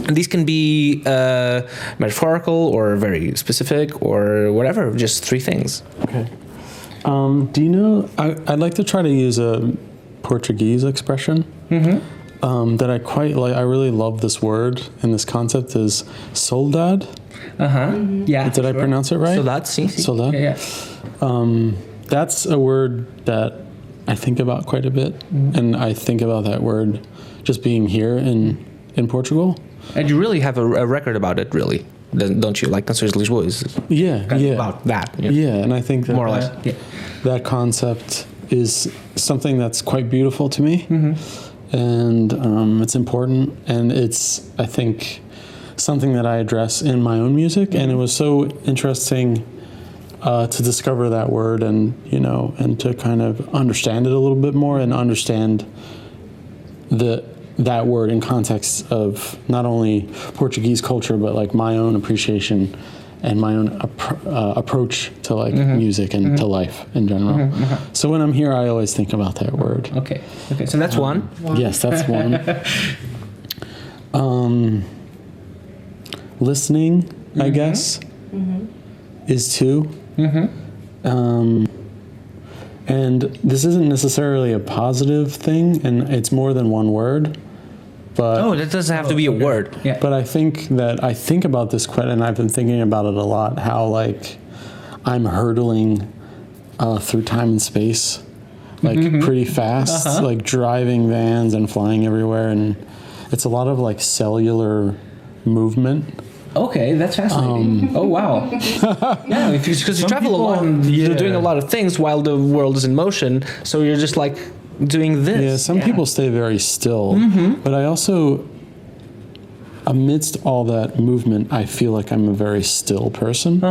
And these can be metaphorical or very specific or whatever. Just three things. Okay. Do you know? I'd like to try to use a Portuguese expression that I quite like. I really love this word, and this concept is saudade. Yeah. Did I pronounce it right? Saudade, sim. Saudade. Yeah. That's a word that I think about quite a bit, and I think about that word just being here in Portugal. And you really have a record about it, really, don't you? Like Canções de Lisboa is about that. Yeah, and I think that more or less. That concept is something that's quite beautiful to me, and it's important, and it's, I think, something that I address in my own music, and it was so interesting to discover that word and to kind of understand it a little bit more and understand that word in context of not only Portuguese culture but like my own appreciation and my own approach to like music and to life in general. So when I'm here, I always think about that word. Okay. So that's one. Yes, that's one. Listening, I guess, is two. And this isn't necessarily a positive thing, and it's more than one word. But that doesn't have to be a word. Yeah. But I think about this quite, and I've been thinking about it a lot. How like I'm hurdling through time and space, like pretty fast, like driving vans and flying everywhere, and it's a lot of like cellular movement. Okay, that's fascinating. Oh wow! Yeah, because you travel a lot and you're doing a lot of things while the world is in motion. So you're just like doing this. Yeah, some people stay very still, but I also, amidst all that movement, I feel like I'm a very still person.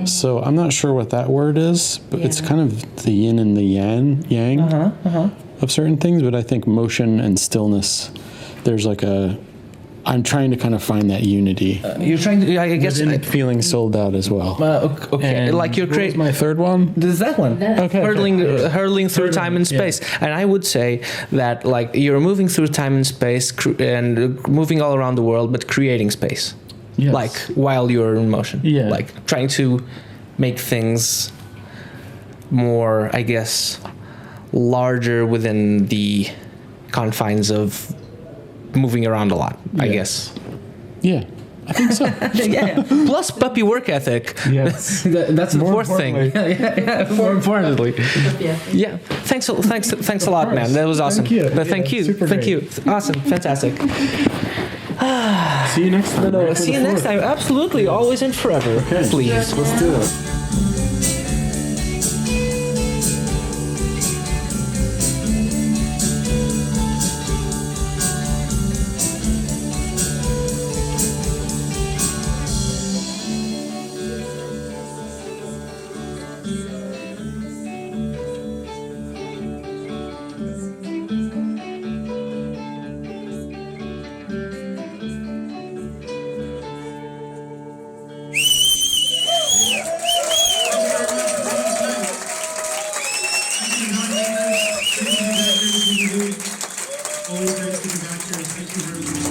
So I'm not sure what that word is, but it's kind of the yin and the yang of certain things. But I think motion and stillness, there's like I'm trying to kind of find that unity. You're trying to, I guess, Feeling sold out as well. okay. And Like you're what was creating. my third one? There's that one. Okay. Hurling through time and space. And I would say that like you're moving through time and space and moving all around the world, but creating space. Yes. Like while you're in motion. Yeah. Like trying to make things more, I guess, larger within the confines of moving around a lot, I guess. Yeah, I think so. Yeah. Plus puppy work ethic. Yes. That's the fourth thing. More importantly. Yeah. Thanks a lot, man. That was awesome. Thank you. But thank Yeah, you. super Thank great. you. Awesome. Fantastic. See you next time. See you next time. Absolutely. Always and forever. Okay. Please. Let's do it. Always nice to be back here. Thank you very much.